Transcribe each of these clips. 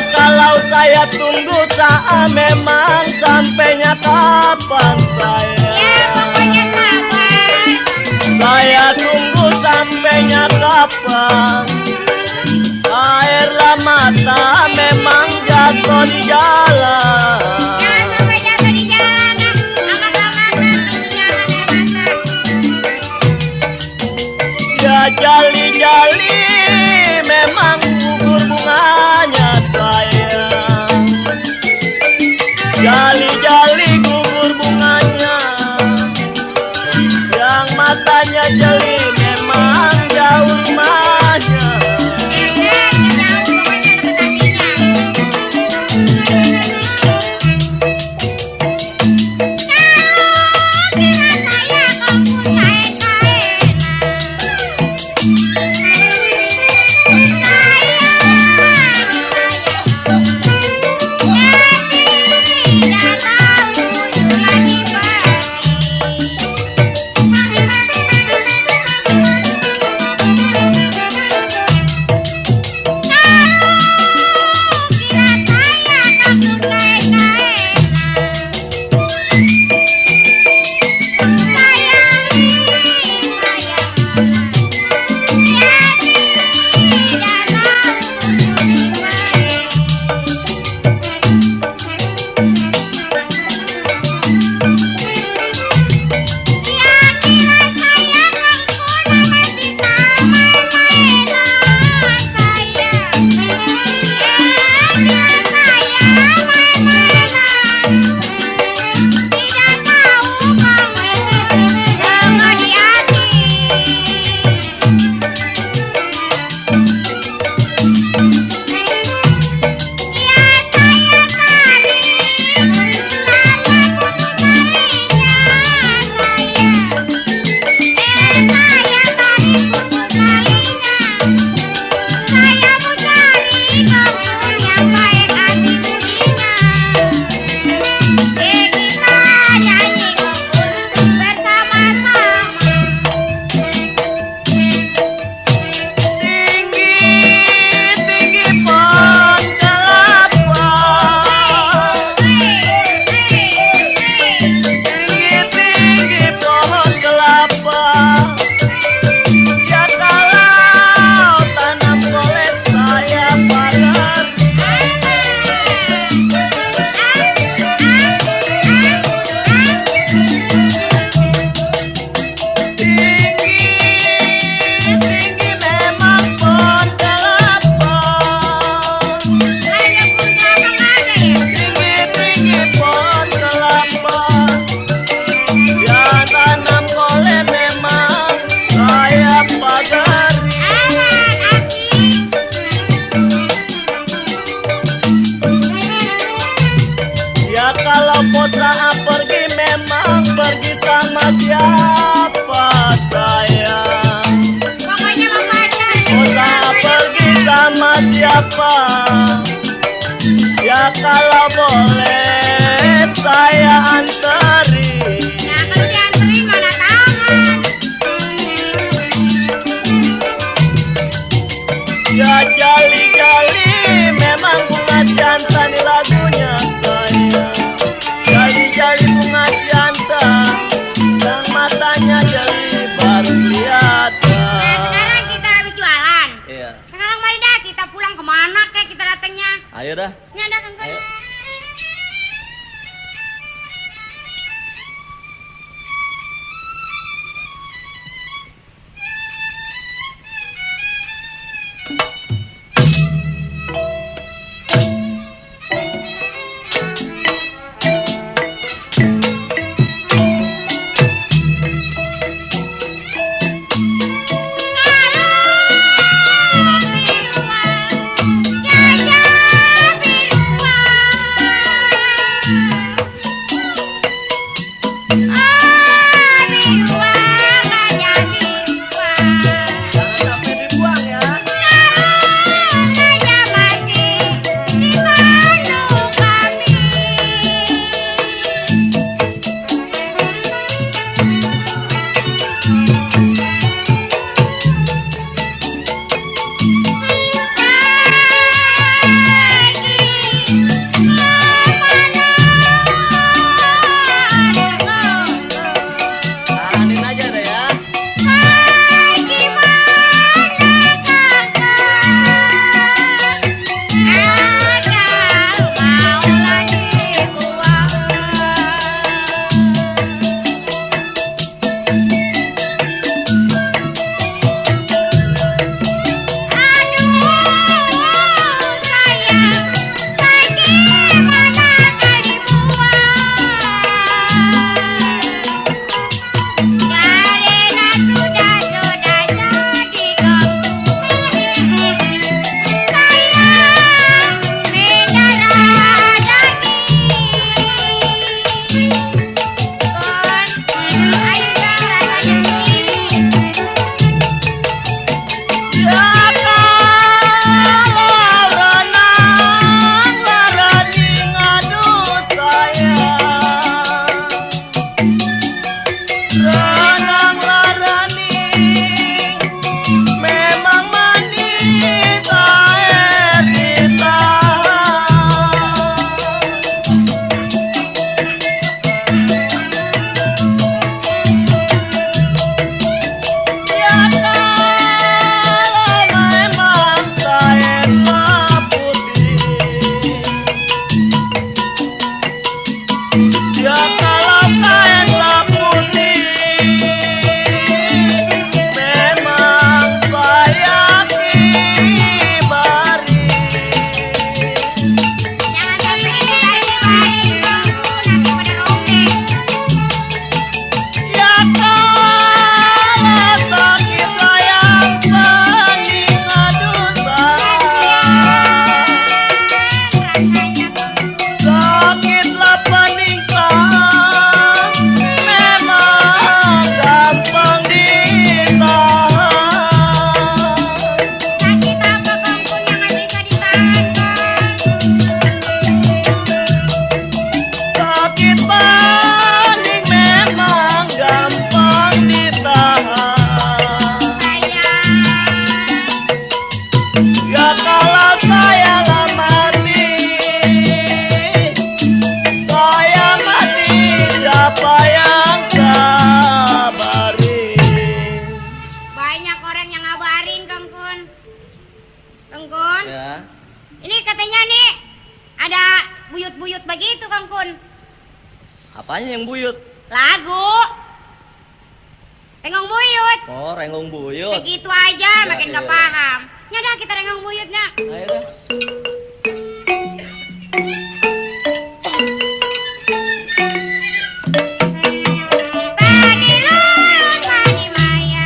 Kalau saya tunggu memang sampainya kapan saya? Ya pokoknya kapan? Saya tunggu sampainya kapan? Airlah mata memang jatuh di jalan. Jangan sampai jatuh di jalan, aman-aman terus jalan air mata. Ya jali-jali memang gugur bunganya sayang. Jali-jali gugur bunganya, yang matanya jeli memang jauh rumahnya. siapa? Ya kalau boleh saya anterin. Nah kalau dianterin mana tangan. Ya jali-jali memang bunga siantan di lagunya saya. Jali-jali bunga siantan yang matanya jeli baru Nah kelihatan. sekarang kita habis jualan. Iya, Sekarang mari dah kita pulang kemana kek kita datangnya. ayo dah. Nyada kangkon. Ayo. Jangan sampai dibuang ya. Tahanin aja deh ya. Ya kalau renang larani ngadu saya. Renang larani memang manis air ditahan. Ya kalau memang kainnya putih. Ya kalau kainnya putih memang saya kibari. Ya kalau sakit sayang pening adu saya. Sakitlah pening sayang memang gampang ditahan. Sakit pening memang gampang ditahan. Ya kalau saya mati, saya mati siapa yang kabarin? Banyak orang yang ngabarin Kangkun. Kangkun, Ya, ini katanya nih ada buyut-buyut begitu Kangkun. apanya yang buyut? Lagu Rengong Buyut. Oh, renggong buyut. Segitu aja Ya, makin iya. gak paham. Nyada kita Rengong Buyutnya. Ayo dah. Padi lulus, padi maya.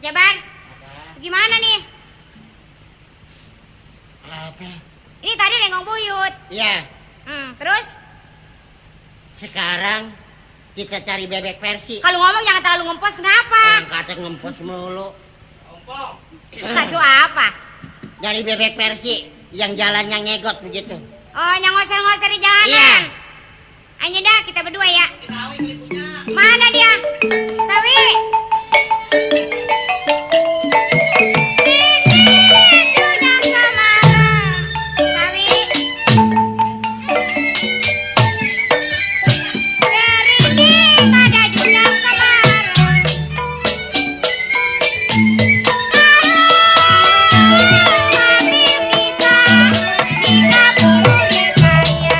Jabar, Apa? gimana nih? Apa? Ini tadi nengong buyut. Ya, Terus? sekarang kita cari bebek Persi. Kalau ngomong jangan terlalu ngempos, kenapa? Orang kata ngempos mulu. Itu apa? Dari bebek Persi yang jalannya ngegot begitu. Oh, yang ngoser-ngoser di jalanan. Iya. Ayo dah, kita berdua ya. Mana dia? Sawi. Dikit sudah semarang. Sawi. Berdikit ada juga semarang. Kami bisa kita boleh kaya.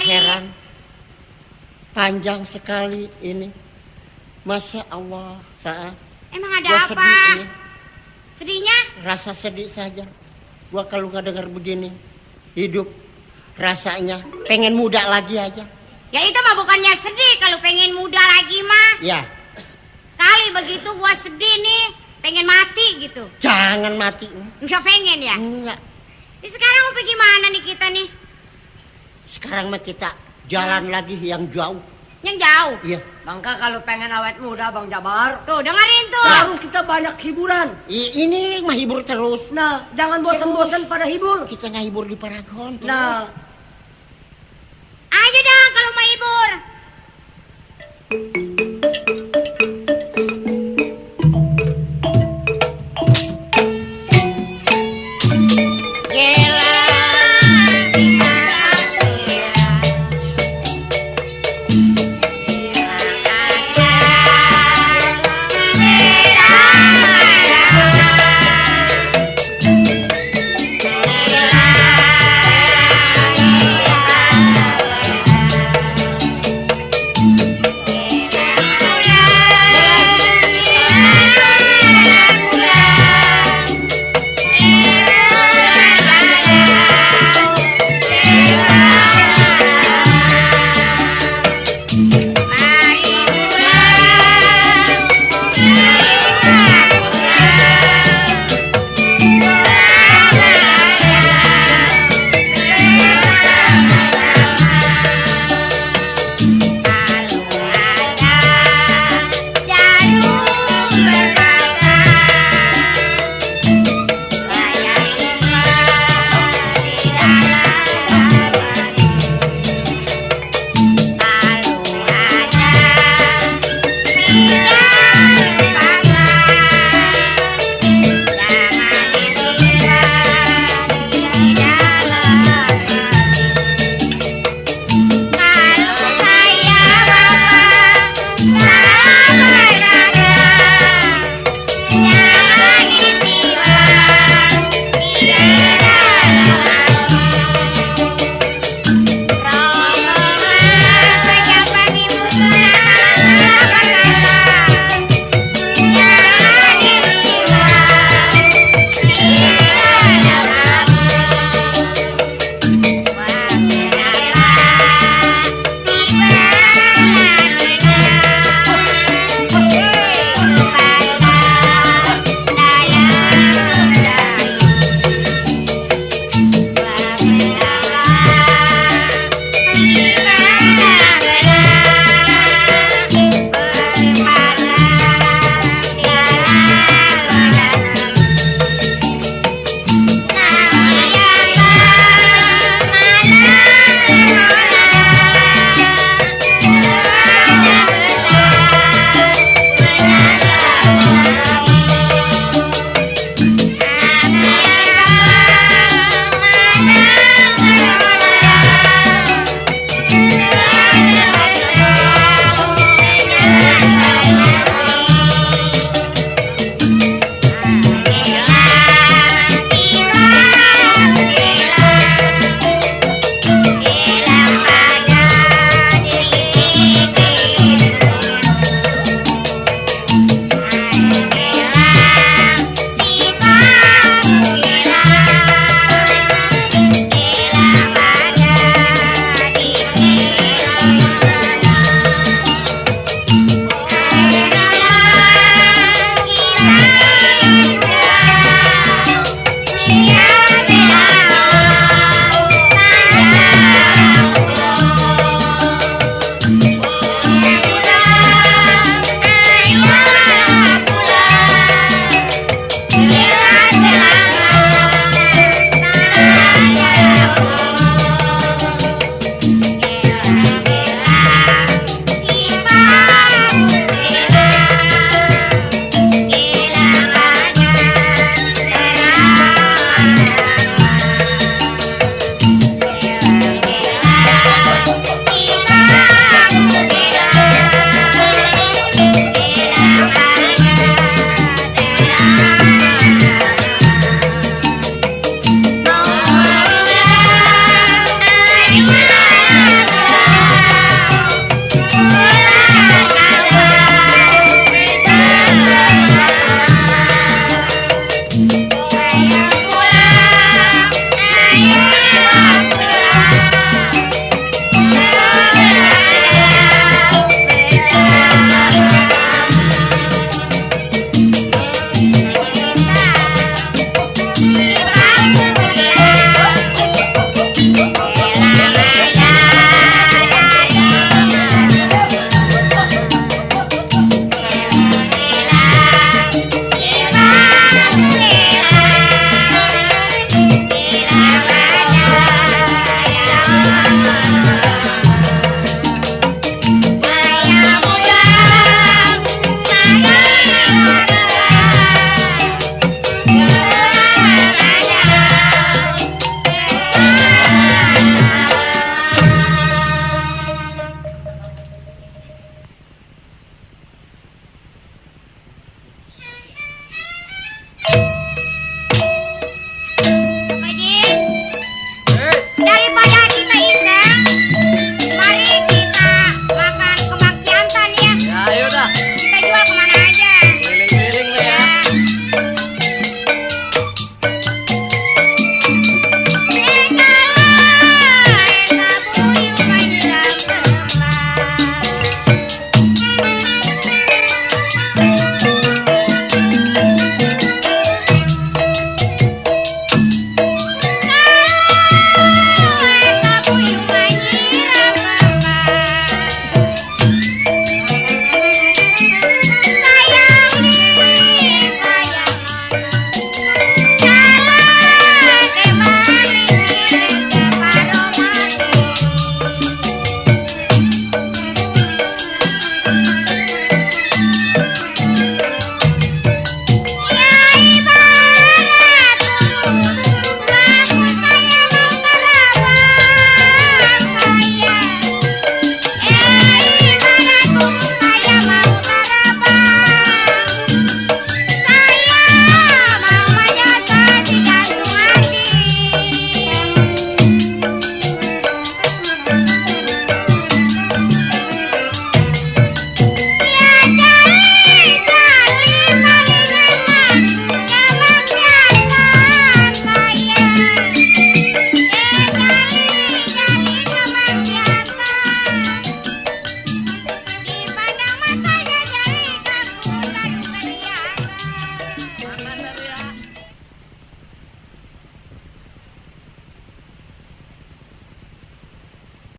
heran. Panjang sekali ini. Masya Allah, Saat. Emang ada Gua apa? sedih ini. Sedihnya? Rasa sedih saja. Gua kalau nggak dengar begini, hidup rasanya pengen muda lagi aja. Ya itu mah bukannya sedih kalau pengen muda lagi mah. Ya, Kali begitu gua sedih nih, pengen mati gitu. jangan mati. Nggak pengen ya? Enggak. Ini sekarang mau pergi mana nih kita nih? Sekarang mah kita jalan lagi yang jauh. Yang jauh. Iya. Bangka kalau pengen awet muda Bang Jabar, Tuh dengerin tuh. harus kita banyak hiburan. Ini mah hibur terus. Nah, jangan bosan-bosan pada hibur. Kita ngehibur di Paragon terus. Nah, Ayo dong kalau mau hibur.